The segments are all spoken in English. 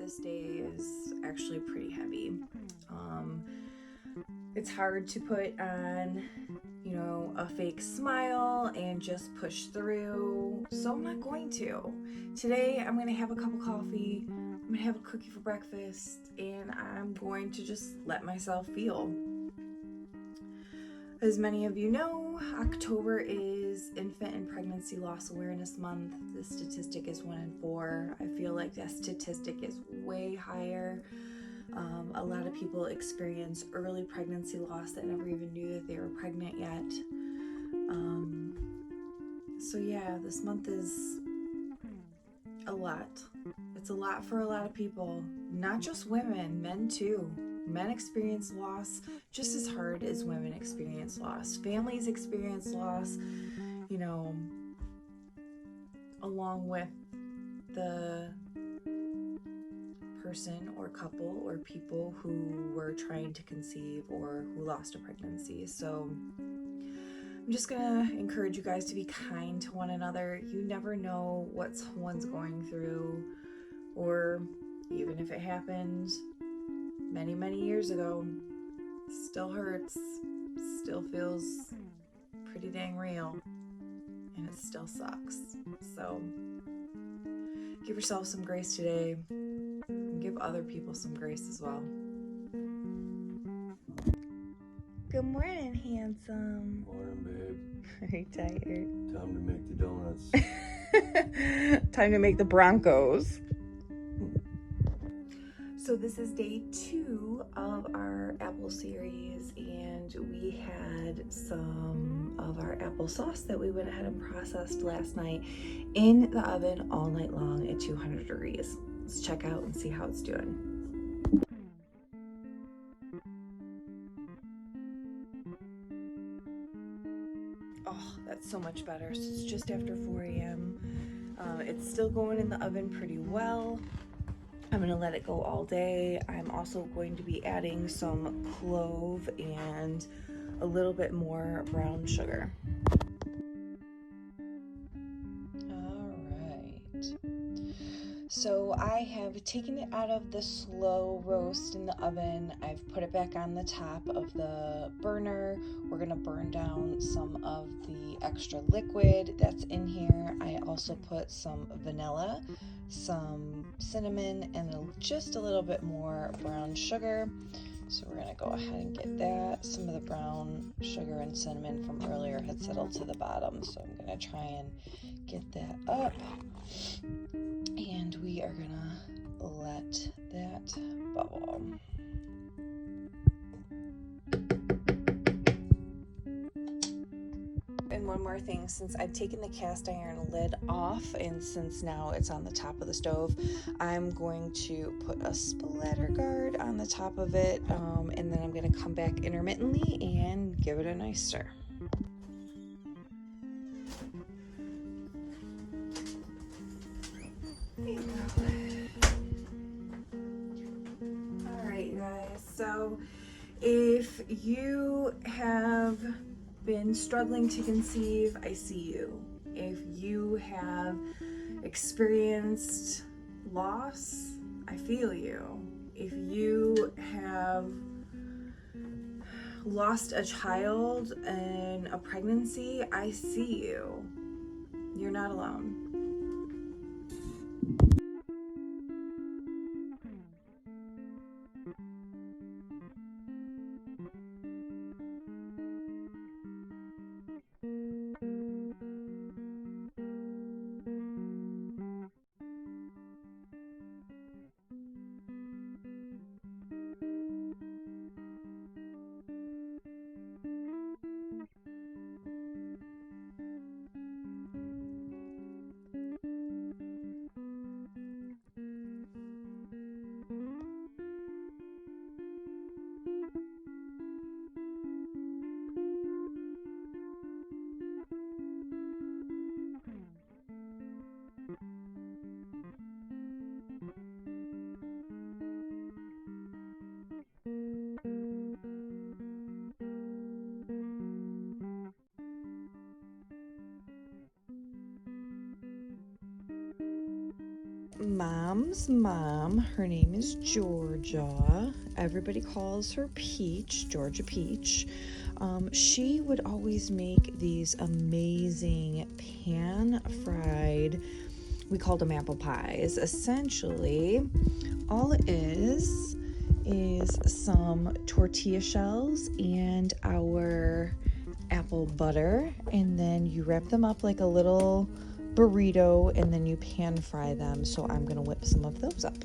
this day is actually pretty heavy. It's hard to put on, a fake smile and just push through. So I'm not going to. Today I'm going to have a cup of coffee, I'm going to have a cookie for breakfast, and I'm going to just let myself feel. As many of you know, October is Infant and Pregnancy Loss Awareness Month. The statistic is 1 in 4. I feel like that statistic is way higher. A lot of people experience early pregnancy loss that never even knew that they were pregnant yet. So yeah, this month is a lot. It's a lot for a lot of people, not just women, men too. Men experience loss just as hard as women experience loss. Families experience loss, along with the person or couple or people who were trying to conceive or who lost a pregnancy. So I'm just gonna encourage you guys to be kind to one another. You never know what someone's going through, or even if it happened many, many years ago, still hurts, still feels pretty dang real, and it still sucks. So give yourself some grace today, and give other people some grace as well. Good morning, handsome. Morning, babe. Are you tired? Time to make the donuts. Time to make the Broncos. So this is day 2 of our apple series, and we had some of our applesauce that we went ahead and processed last night in the oven all night long at 200 degrees. Let's check out and see how it's doing. Oh, that's so much better. So it's just after 4 a.m. It's still going in the oven pretty well. I'm going to let it go all day. I'm also going to be adding some clove and a little bit more brown sugar. All right. So I have taken it out of the slow roast in the oven. I've put it back on the top of the burner. We're going to burn down some of the extra liquid that's in here. I also put some vanilla, some cinnamon, and just a little bit more brown sugar. So we're going to go ahead and get that. Some of the brown sugar and cinnamon from earlier had settled to the bottom, so I'm going to try and get that up. And we are going to let that bubble. And one more thing, since I've taken the cast iron lid off and since now it's on the top of the stove, I'm going to put a splatter guard on the top of it, and then I'm going to come back intermittently and give it a nice stir. Alright, you guys, so if you have been struggling to conceive, I see you. If you have experienced loss, I feel you. If you have lost a child in a pregnancy, I see you. You're not alone. Mom's mom, her name is Georgia. Everybody calls her Peach, Georgia Peach. She would always make these amazing pan-fried, we called them apple pies. Essentially, all it is some tortilla shells and our apple butter, and then you wrap them up like a little burrito, and then you pan fry them. So I'm gonna whip some of those up.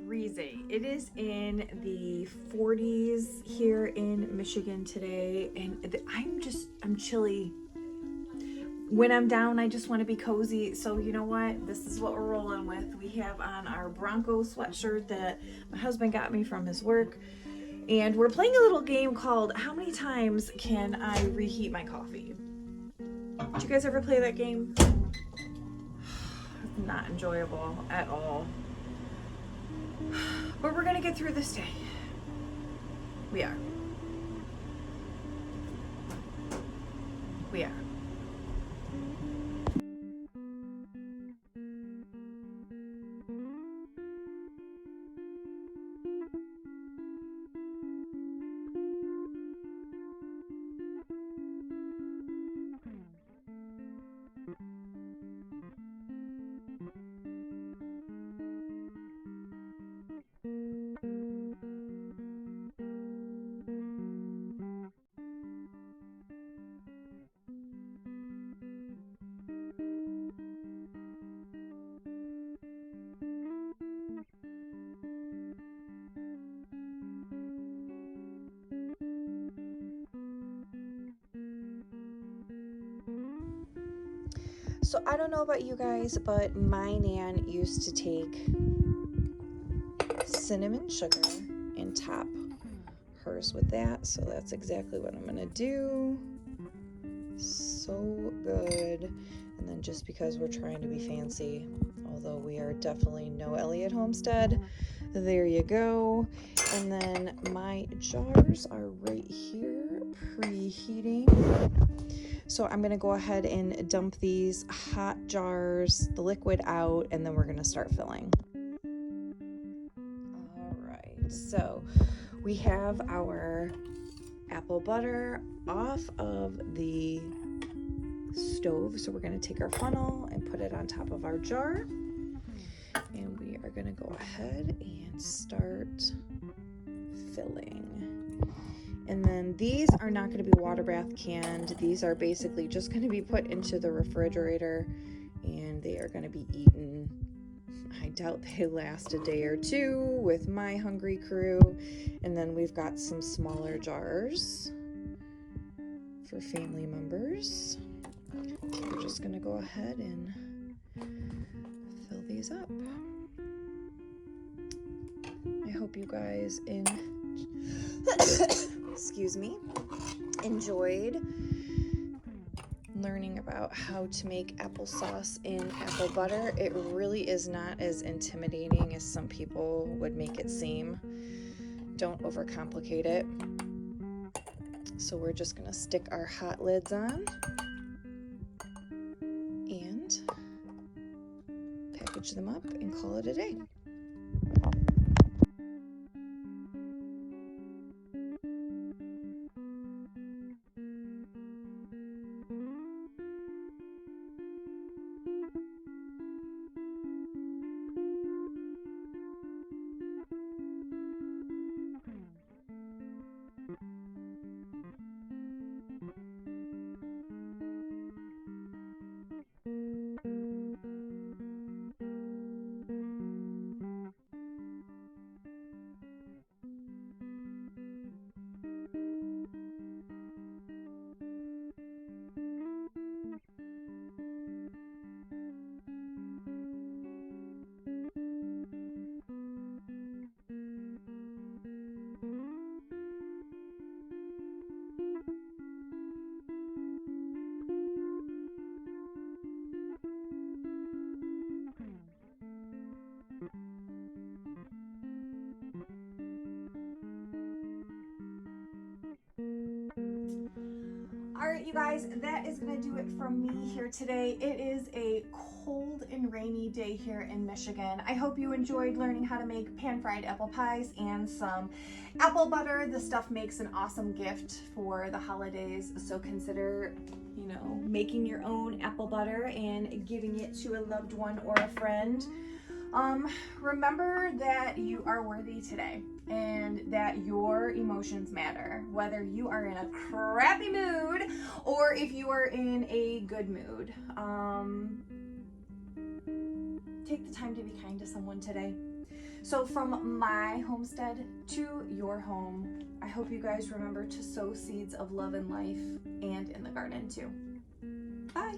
Freezing. It is in the 40s here in Michigan today, and I'm chilly. When I'm down, I just want to be cozy. So you know what? This is what we're rolling with. We have on our Bronco sweatshirt that my husband got me from his work, and we're playing a little game called How Many Times Can I Reheat My Coffee? Did you guys ever play that game? Not enjoyable at all. But we're gonna get through this day. We are. We are. So I don't know about you guys, but my nan used to take cinnamon sugar and top hers with that. So that's exactly what I'm gonna do. So good. And then just because we're trying to be fancy, although we are definitely no Mi.Homestead, there you go. And then my jars are right here preheating. So I'm gonna go ahead and dump these hot jars, the liquid out, and then we're gonna start filling. All right, so we have our apple butter off of the stove. So we're gonna take our funnel and put it on top of our jar. And we are gonna go ahead and start filling. And then these are not going to be water bath canned. These are basically just going to be put into the refrigerator, and they are going to be eaten. I doubt they last a day or two with my hungry crew. And then we've got some smaller jars for family members. So we're just going to go ahead and fill these up. I hope you guys excuse me, enjoyed learning about how to make applesauce in apple butter. It really is not as intimidating as some people would make it seem. Don't overcomplicate it. So we're just gonna stick our hot lids on and package them up and call it a day. you guys, that is going to do it from me here today. It is a cold and rainy day here in Michigan. I hope you enjoyed learning how to make pan-fried apple pies and some apple butter. This stuff makes an awesome gift for the holidays, so consider, you know, making your own apple butter and giving it to a loved one or a friend. Remember that you are worthy today and that your emotions matter, whether you are in a crappy mood or if you are in a good mood. Take the time to be kind to someone today. So from my homestead to your home, I hope you guys remember to sow seeds of love and life and in the garden too. Bye.